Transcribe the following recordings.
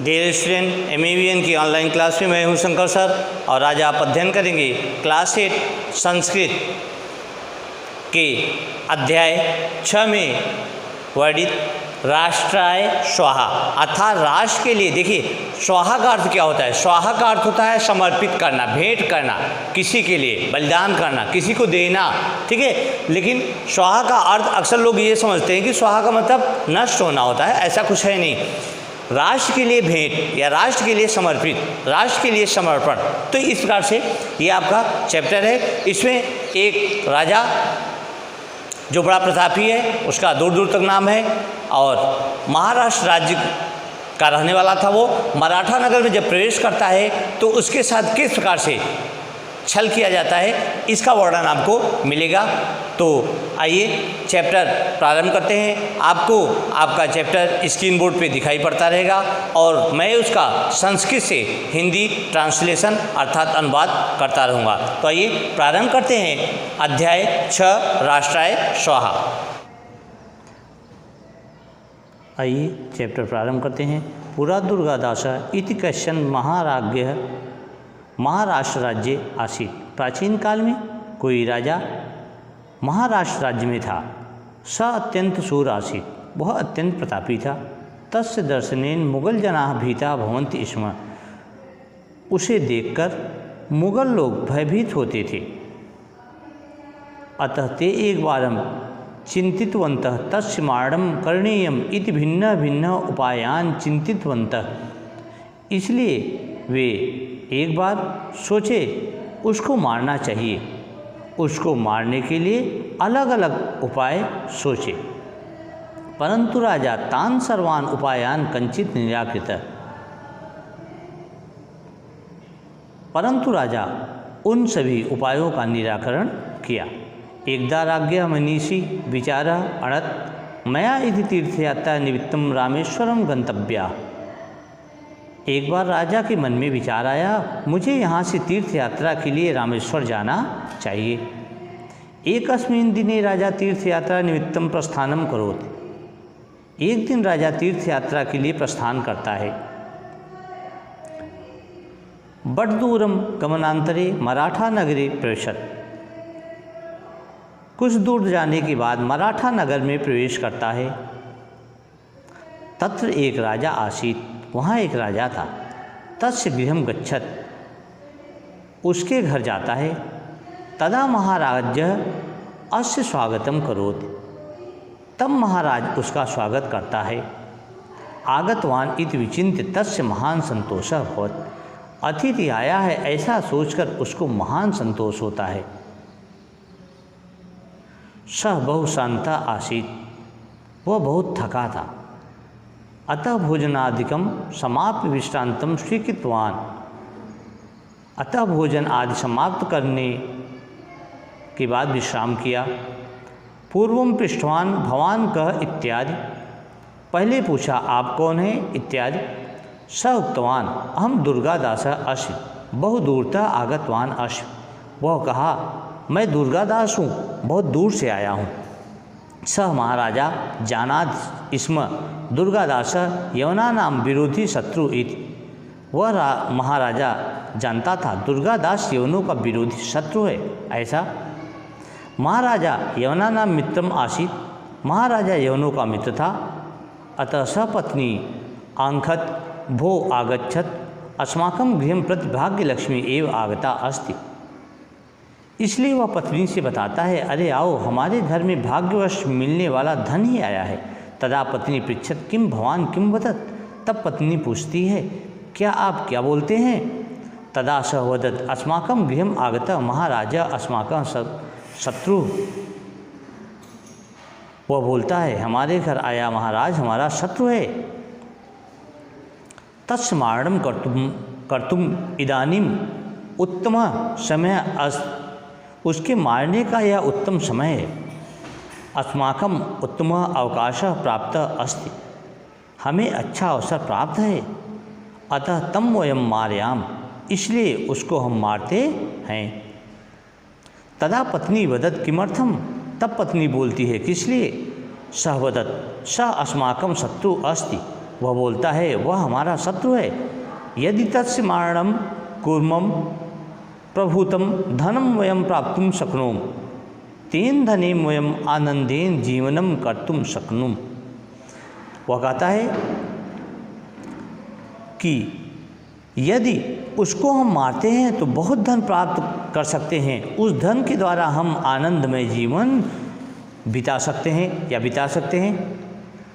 Dear student, MEVN की online class में मैं हूं शंकर सर और आज आप अध्ययन करेंगे क्लास 8 संस्कृत के अध्याय 6 में वर्णित राष्ट्राय स्वाहा अर्थात राष्ट्र के लिए। देखिए, स्वाहा का अर्थ क्या होता है? स्वाहा का अर्थ होता है समर्पित करना, भेंट करना, किसी के लिए बलिदान करना, किसी को देना, ठीक है। लेकिन स्वाहा का अर्थ अक्सर लोग ये समझते हैं कि स्वाहा का मतलब नष्ट होना होता है, ऐसा कुछ है नहीं। राष्ट्र के लिए भेंट या राष्ट्र के लिए समर्पित, राष्ट्र के लिए समर्पण। तो इस प्रकार से ये आपका चैप्टर है। इसमें एक राजा जो बड़ा प्रतापी है, उसका दूर दूर तक नाम है और महाराष्ट्र राज्य का रहने वाला था। वो मराठा नगर में जब प्रवेश करता है तो उसके साथ किस प्रकार से छल किया जाता है, इसका वर्णन आपको मिलेगा। तो आइए चैप्टर प्रारंभ करते हैं। आपको आपका चैप्टर स्क्रीन बोर्ड पे दिखाई पड़ता रहेगा और मैं उसका संस्कृत से हिंदी ट्रांसलेशन अर्थात अनुवाद करता रहूँगा। तो आइए प्रारंभ करते हैं अध्याय 6 राष्ट्राय स्वाहा। आइए चैप्टर प्रारंभ करते हैं। पुरा दुर्गादास इति कश्चन महाराज्ञः महाराष्ट्र राज्य आसीत्। प्राचीन काल में कोई राजा महाराष्ट्र राज्य में था। स अत्यंत शूर आसीत्, वह अत्यंत प्रतापी था। तस्य दर्शनेन मुगल जनाः भीता भवन्ति स्म, उसे देखकर मुगल लोग भयभीत होते थे। अतः ते एक बारम चिंतितवन्तः तस्य मारणं करणीयम् इति भिन्न भिन्न उपायान् चिंतितवन्तः। इसलिए वे एक बार सोचे उसको मारना चाहिए। उसको मारने के लिए अलग अलग उपाय सोचे, परंतु राजा तान सर्वान उपायान कंचित निराकृत। परंतु राजा उन सभी उपायों का निराकरण किया। एकदा राज्ञः मनीषी विचार अणत मया इति तीर्थयात्रा निमित्तम रामेश्वरम गंतव्या। एक बार राजा के मन में विचार आया, मुझे यहाँ से तीर्थ यात्रा के लिए रामेश्वर जाना चाहिए। एकस्मिन् दिने राजा तीर्थ यात्रा निमित्तम प्रस्थानम करोति। एक दिन राजा तीर्थ यात्रा के लिए प्रस्थान करता है। बड़दूरम गमनांतरे मराठा नगरे प्रवेशत। कुछ दूर जाने के बाद मराठा नगर में प्रवेश करता है। तत्र एक राजा आसीत्, वहाँ एक राजा था। तस्य गृहं गच्छत, उसके घर जाता है। तदा महाराजः अस्य स्वागतम करोति। तब महाराज उसका स्वागत करता है। आगतवान इति विचिन्त्य तस्य महान संतोषः भवति। अतिथि आया है ऐसा सोचकर उसको महान संतोष होता है। सः बहु शान्ता आसीत्, वह बहुत थका था। अतः भोजनादिकं समाप्य विश्रांतम स्वीकृतवान। अतः भोजन आदि समाप्त करने के बाद विश्राम किया। पूर्वम पृष्ठवान भवान कः इत्यादि, पहले पूछा आप कौन हैं इत्यादि। स उक्तवान अहम दुर्गादासः अस्मि, बहु दूरतः आगतवान अस्मि। वह कहा मैं दुर्गादास हूँ, बहुत दूर से आया हूँ। सह महाराजा जानाद स्म दुर्गादास यवनानाम विरोधी शत्रु इति। वह महाराजा जानता था दुर्गादास यवनों का विरोधी शत्रु है ऐसा। महाराजा यवनानाम मित्रम आसीत्, महाराजा यवनों का मित्र था। अतः सपत्नी आंखत भो आगच्छत अस्माकं गृहं प्रति भाग्यलक्ष्मी एव आगता अस्ति। इसलिए वह पत्नी से बताता है, अरे आओ, हमारे घर में भाग्यवश मिलने वाला धन ही आया है। तदा पत्नी पृच्छत किम भवान किम वदत। तब पत्नी पूछती है, क्या आप क्या बोलते हैं? तदा सः वदत अस्माकं गृहम् आगतः महाराजा अस्माकं शत्रु। वह बोलता है हमारे घर आया महाराज हमारा शत्रु है। तस्य मारणं कर्तुम इदानीम उत्तम समय अस्ति। उसके मारने का यह उत्तम समय है। अस्माकं उत्तम अवकाश प्राप्त अस्ति, हमें अच्छा अवसर प्राप्त है। अतः तम वयम मारयाम, इसलिए उसको हम मारते हैं। तदा पत्नी वदत किमर्थम, तब पत्नी बोलती है किस लिए? सह वदत स अस्माकं शत्रु अस्ति, वह बोलता है वह हमारा शत्रु है। यदि तस्य मारणम कूर्मम प्रभूतम धनम वयम प्राप्तुम शक्नोम तेन धनेम वयम आनंदेन जीवनम कर्तुम शक्नुम। वह कहता है कि यदि उसको हम मारते हैं तो बहुत धन प्राप्त कर सकते हैं, उस धन के द्वारा हम आनंदमय जीवन बिता सकते हैं या बिता सकते हैं।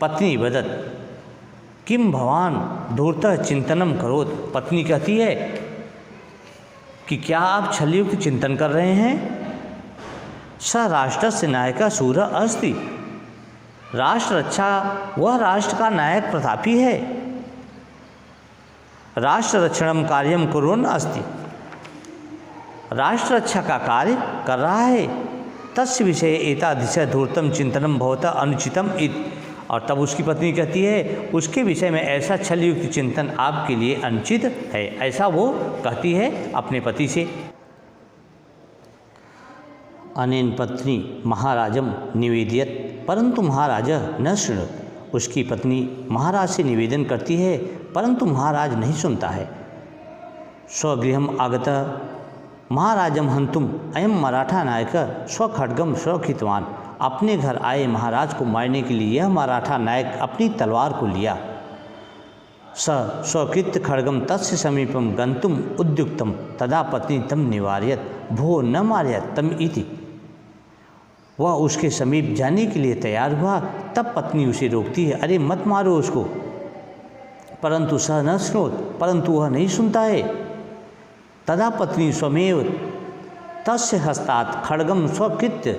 पत्नी वदत किम भवान धूर्तः चिंतनम करोत। पत्नी कहती है कि क्या आप छलयुक्त चिंतन कर रहे हैं। स राष्ट्रस्य नायका शूर अस्ति। राष्ट्र रक्षा वह राष्ट्र का नायक प्रतापी है। राष्ट्र रक्षणम कार्यम कुर्वन् अस्ति। राष्ट्र रक्षा का कार्य कर रहा है। तस्य विषय एतादृश धूर्तम चिंतनम भवतः अनुचितम इति। और तब उसकी पत्नी कहती है उसके विषय में ऐसा छलयुक्त चिंतन आपके लिए अनुचित है। ऐसा वो कहती है अपने पति से। अनेन पत्नी महाराजम निवेदयत परंतु महाराज न शृणुत। उसकी पत्नी महाराज से निवेदन करती है परंतु महाराज नहीं सुनता है। स्वगृहम आगत महाराजम हंतुम अयम मराठा नायक स्वखड्गम स्वखितवान। अपने घर आए महाराज को मारने के लिए यह मराठा नायक अपनी तलवार को लिया। स स्वकृत खड्गम तस्य समीपम गंतुम उद्युक्तम तदा पत्नी तम निवार्यत भो न मार्यत तम इति। वह उसके समीप जाने के लिए तैयार हुआ, तब पत्नी उसे रोकती है, अरे मत मारो उसको। परंतु स न श्रोत, परंतु वह नहीं सुनता है। तदा पत्नी स्वमेव तस्य हस्तात् खड्गम स्वकृत्य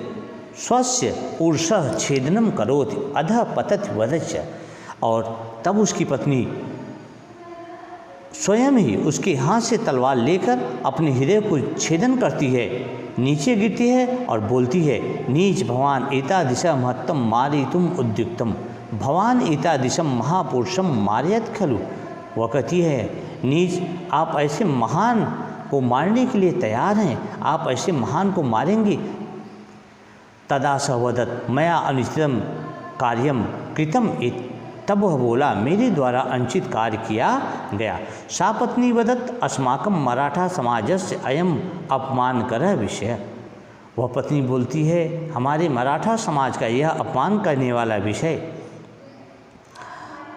स्वस्य ऊर्षः छेदनम करोति अधः पतति वदच्च। और तब उसकी पत्नी स्वयं ही उसके हाथ से तलवार लेकर अपने हृदय को छेदन करती है, नीचे गिरती है और बोलती है नीच भवान एतादृशं महत्तम मारयितुम उद्युक्तम भवान एतादृशं महापुरुषम मारयत खलु। वह कहती है नीच, आप ऐसे महान को मारने के लिए तैयार हैं, आप ऐसे महान को मारेंगे। तदा स वदत मया अनुचितम कार्यम कृतम इति। तब वह बोला मेरे द्वारा अनुचित कार्य किया गया। सा पत्नी वदत अस्माकं मराठा समाजस्य अयम अपमानकरः विषय। वह पत्नी बोलती है हमारे मराठा समाज का यह अपमान करने वाला विषय।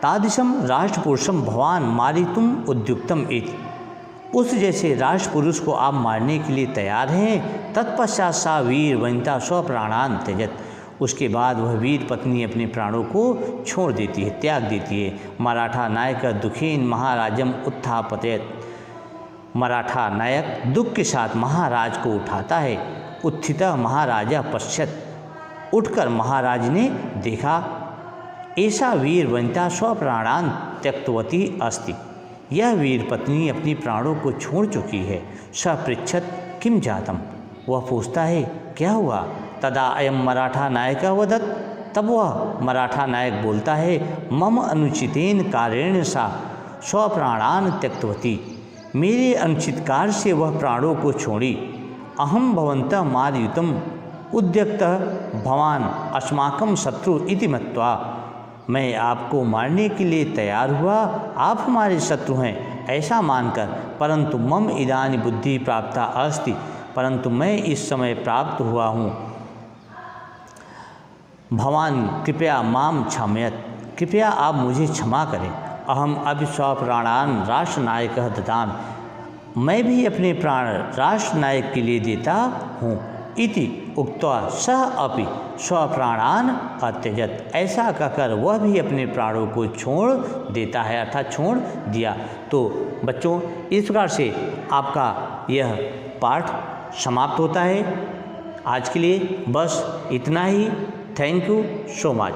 तादृशम राष्ट्रपुरुषम भवान मारितुम उद्युक्तम इति। उस जैसे राष्ट्रपुरुष को आप मारने के लिए तैयार हैं। तत्पश्चात सा वीर वनिता स्वप्राणान त्यजत। उसके बाद वह वीर पत्नी अपने प्राणों को छोड़ देती है, त्याग देती है। मराठा नायक दुखेन महाराजम उत्थापयत। मराठा नायक दुख के साथ महाराज को उठाता है। उत्थितः महाराजा पश्चात। उठकर महाराज ने देखा ऐसा वीर वनिता स्वप्राणान त्यक्तवती अस्ति। यह वीर पत्नी अपनी प्राणों को छोड़ चुकी है। स पृच्छत किम जातम। वह पूछता है क्या हुआ। तदा अयम मराठा नायक वदत। तब वह मराठा नायक बोलता है मम अनुचितेन कार्येण सा स्वप्राणान त्यक्तवती। मेरे अनुचित कार्य से वह प्राणों को छोड़ी। अहम भवन्तः मारयितुम उद्यक्तः भवान अस्माकं शत्रु इति मत्वा। मैं आपको मारने के लिए तैयार हुआ, आप हमारे शत्रु हैं ऐसा मानकर। परंतु मम इदानी बुद्धि प्राप्ता अस्ति। परंतु मैं इस समय प्राप्त हुआ हूँ। भवान कृपया माम क्षमयत। कृपया आप मुझे क्षमा करें। अहम अभी स्वप्राणान राष्ट्रनायकः ददाम। मैं भी अपने प्राण राष्ट्रनायक के लिए देता हूँ। इति उक्त्वा सह अपि स्वप्राणान अत्यजत। ऐसा कहकर वह भी अपने प्राणों को छोड़ देता है, अर्थात छोड़ दिया। तो बच्चों इस प्रकार से आपका यह पाठ समाप्त होता है। आज के लिए बस इतना ही। Thank you so much.